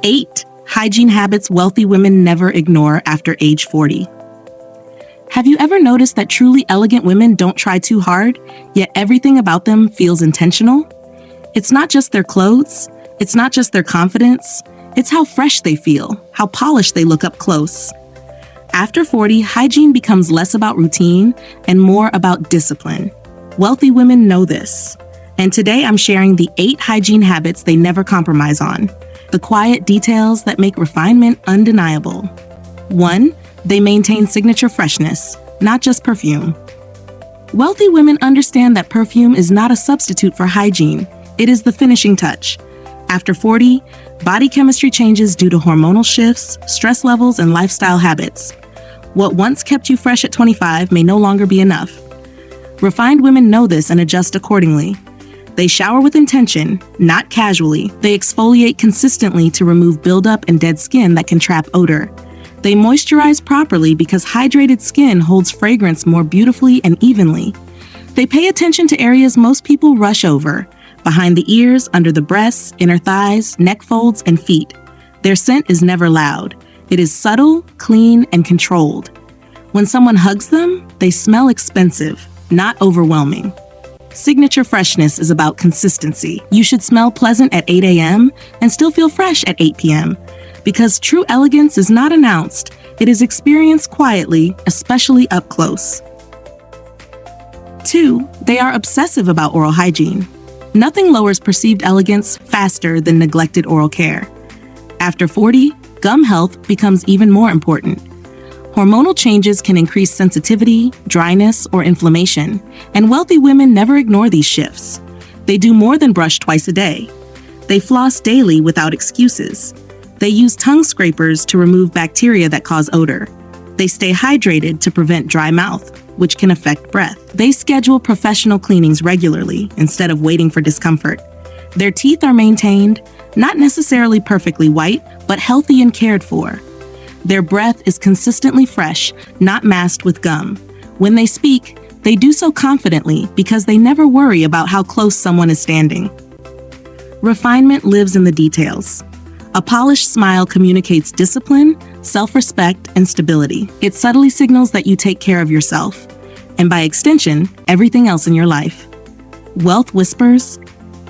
8 hygiene habits wealthy women never ignore after age 40. Have you ever noticed that truly elegant women don't try too hard, yet everything about them feels intentional? It's not just their clothes, it's not just their confidence, it's how fresh they feel, how polished they look up close. After 40, hygiene becomes less about routine and more about discipline. Wealthy women know this. And today I'm sharing the 8 hygiene habits they never compromise on. The quiet details that make refinement undeniable. 1. They maintain signature freshness, not just perfume. Wealthy women understand that perfume is not a substitute for hygiene. It is the finishing touch. After 40, body chemistry changes due to hormonal shifts, stress levels, and lifestyle habits. What once kept you fresh at 25 may no longer be enough. Refined women know this and adjust accordingly. They shower with intention, not casually. They exfoliate consistently to remove buildup and dead skin that can trap odor. They moisturize properly because hydrated skin holds fragrance more beautifully and evenly. They pay attention to areas most people rush over: behind the ears, under the breasts, inner thighs, neck folds, and feet. Their scent is never loud. It is subtle, clean, and controlled. When someone hugs them, they smell expensive, not overwhelming. Signature freshness is about consistency. You should smell pleasant at 8 a.m. and still feel fresh at 8 p.m. Because true elegance is not announced, it is experienced quietly, especially up close. 2. They are obsessive about oral hygiene. Nothing lowers perceived elegance faster than neglected oral care. After 40, gum health becomes even more important. Hormonal changes can increase sensitivity, dryness, or inflammation, and wealthy women never ignore these shifts. They do more than brush twice a day. They floss daily without excuses. They use tongue scrapers to remove bacteria that cause odor. They stay hydrated to prevent dry mouth, which can affect breath. They schedule professional cleanings regularly instead of waiting for discomfort. Their teeth are maintained, not necessarily perfectly white, but healthy and cared for. Their breath is consistently fresh, not masked with gum. When they speak, they do so confidently because they never worry about how close someone is standing. Refinement lives in the details. A polished smile communicates discipline, self-respect, and stability. It subtly signals that you take care of yourself, and by extension, everything else in your life. Wealth whispers,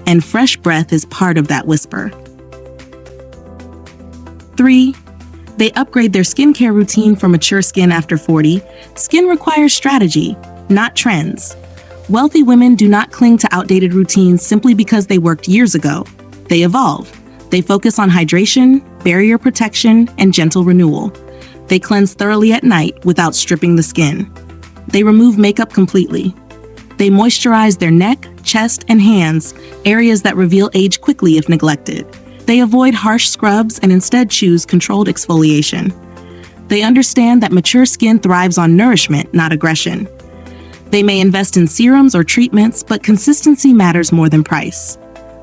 and fresh breath is part of that whisper. 3. They upgrade their skincare routine for mature skin after 40. Skin requires strategy, not trends. Wealthy women do not cling to outdated routines simply because they worked years ago. They evolve. They focus on hydration, barrier protection, and gentle renewal. They cleanse thoroughly at night without stripping the skin. They remove makeup completely. They moisturize their neck, chest, and hands, areas that reveal age quickly if neglected. They avoid harsh scrubs and instead choose controlled exfoliation. They understand that mature skin thrives on nourishment, not aggression. They may invest in serums or treatments, but consistency matters more than price.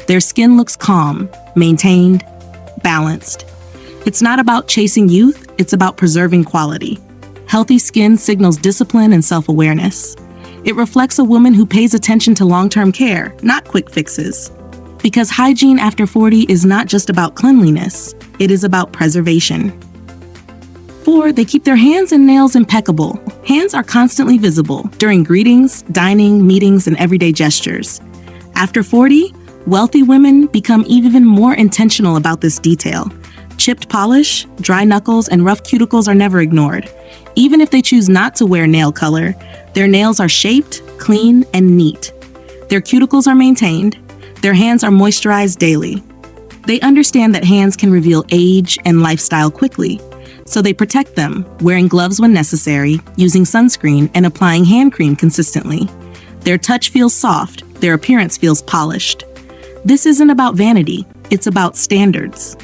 Their skin looks calm, maintained, balanced. It's not about chasing youth, it's about preserving quality. Healthy skin signals discipline and self-awareness. It reflects a woman who pays attention to long-term care, not quick fixes. Because hygiene after 40 is not just about cleanliness, it is about preservation. 4. They keep their hands and nails impeccable. Hands are constantly visible during greetings, dining, meetings, and everyday gestures. After 40, wealthy women become even more intentional about this detail. Chipped polish, dry knuckles, and rough cuticles are never ignored. Even if they choose not to wear nail color, their nails are shaped, clean, and neat. Their cuticles are maintained. Their hands are moisturized daily. They understand that hands can reveal age and lifestyle quickly, so they protect them, wearing gloves when necessary, using sunscreen, and applying hand cream consistently. Their touch feels soft, their appearance feels polished. This isn't about vanity, it's about standards.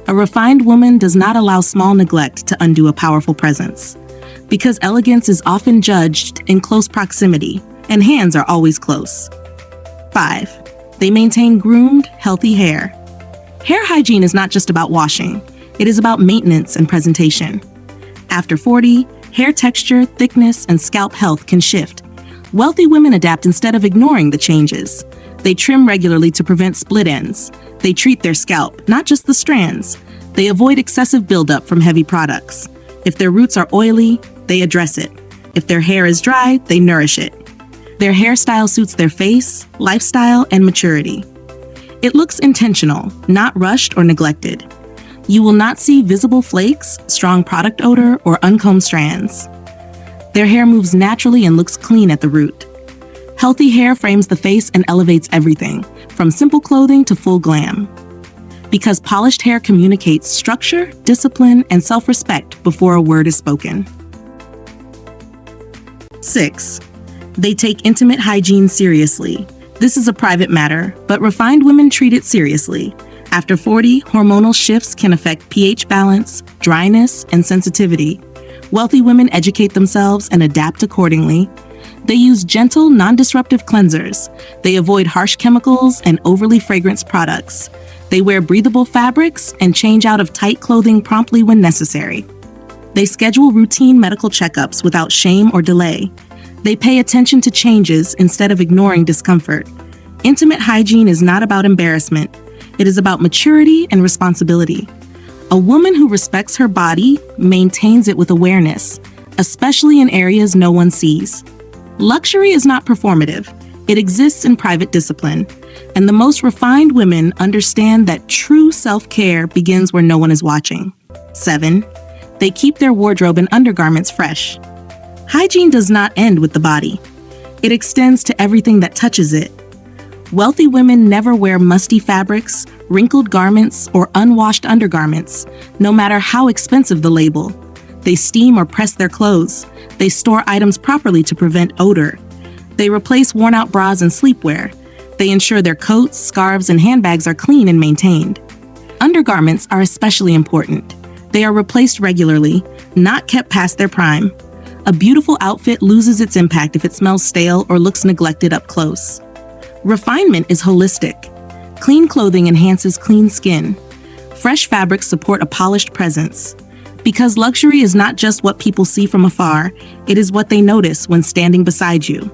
A refined woman does not allow small neglect to undo a powerful presence. Because elegance is often judged in close proximity, and hands are always close. 5. They maintain groomed, healthy hair. Hair hygiene is not just about washing, it is about maintenance and presentation. After 40, hair texture, thickness, and scalp health can shift. Wealthy women adapt instead of ignoring the changes. They trim regularly to prevent split ends. They treat their scalp, not just the strands. They avoid excessive buildup from heavy products. If their roots are oily, they address it. If their hair is dry, they nourish it. Their hairstyle suits their face, lifestyle, and maturity. It looks intentional, not rushed or neglected. You will not see visible flakes, strong product odor, or uncombed strands. Their hair moves naturally and looks clean at the root. Healthy hair frames the face and elevates everything, from simple clothing to full glam. Because polished hair communicates structure, discipline, and self-respect before a word is spoken. 6. They take intimate hygiene seriously. This is a private matter, but refined women treat it seriously. After 40, hormonal shifts can affect pH balance, dryness, and sensitivity. Wealthy women educate themselves and adapt accordingly. They use gentle, non-disruptive cleansers. They avoid harsh chemicals and overly fragranced products. They wear breathable fabrics and change out of tight clothing promptly when necessary. They schedule routine medical checkups without shame or delay. They pay attention to changes instead of ignoring discomfort. Intimate hygiene is not about embarrassment. It is about maturity and responsibility. A woman who respects her body maintains it with awareness, especially in areas no one sees. Luxury is not performative. It exists in private discipline. And the most refined women understand that true self-care begins where no one is watching. 7. They keep their wardrobe and undergarments fresh. Hygiene does not end with the body. It extends to everything that touches it. Wealthy women never wear musty fabrics, wrinkled garments, or unwashed undergarments, no matter how expensive the label. They steam or press their clothes. They store items properly to prevent odor. They replace worn-out bras and sleepwear. They ensure their coats, scarves, and handbags are clean and maintained. Undergarments are especially important. They are replaced regularly, not kept past their prime. A beautiful outfit loses its impact if it smells stale or looks neglected up close. Refinement is holistic. Clean clothing enhances clean skin. Fresh fabrics support a polished presence. Because luxury is not just what people see from afar, it is what they notice when standing beside you.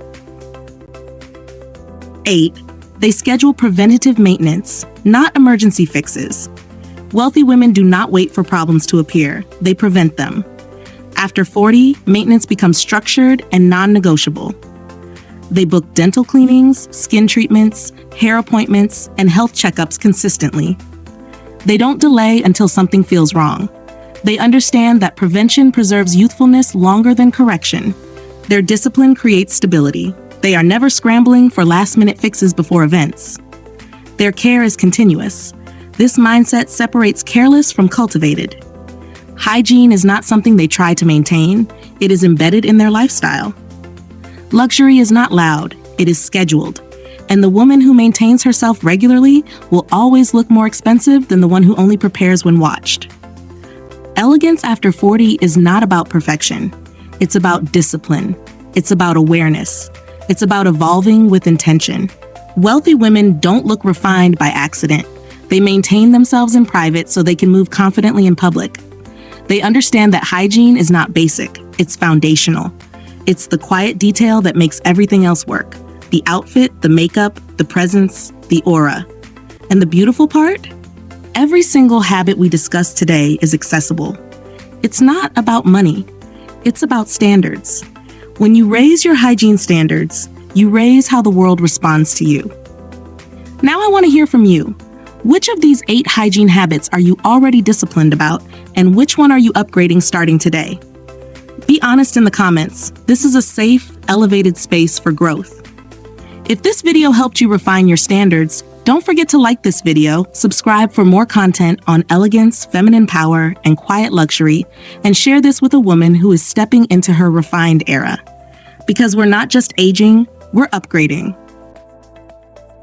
8. They schedule preventative maintenance, not emergency fixes. Wealthy women do not wait for problems to appear, they prevent them. After 40, maintenance becomes structured and non-negotiable. They book dental cleanings, skin treatments, hair appointments, and health checkups consistently. They don't delay until something feels wrong. They understand that prevention preserves youthfulness longer than correction. Their discipline creates stability. They are never scrambling for last-minute fixes before events. Their care is continuous. This mindset separates careless from cultivated. Hygiene is not something they try to maintain. It is embedded in their lifestyle. Luxury is not loud. It is scheduled. And the woman who maintains herself regularly will always look more expensive than the one who only prepares when watched. Elegance after 40 is not about perfection. It's about discipline. It's about awareness. It's about evolving with intention. Wealthy women don't look refined by accident. They maintain themselves in private so they can move confidently in public. They understand that hygiene is not basic, it's foundational. It's the quiet detail that makes everything else work. The outfit, the makeup, the presence, the aura. And the beautiful part? Every single habit we discuss today is accessible. It's not about money. It's about standards. When you raise your hygiene standards, you raise how the world responds to you. Now I want to hear from you. Which of these 8 hygiene habits are you already disciplined about, and which one are you upgrading starting today? Be honest in the comments. This is a safe, elevated space for growth. If this video helped you refine your standards, don't forget to like this video, subscribe for more content on elegance, feminine power, and quiet luxury, and share this with a woman who is stepping into her refined era. Because we're not just aging, we're upgrading.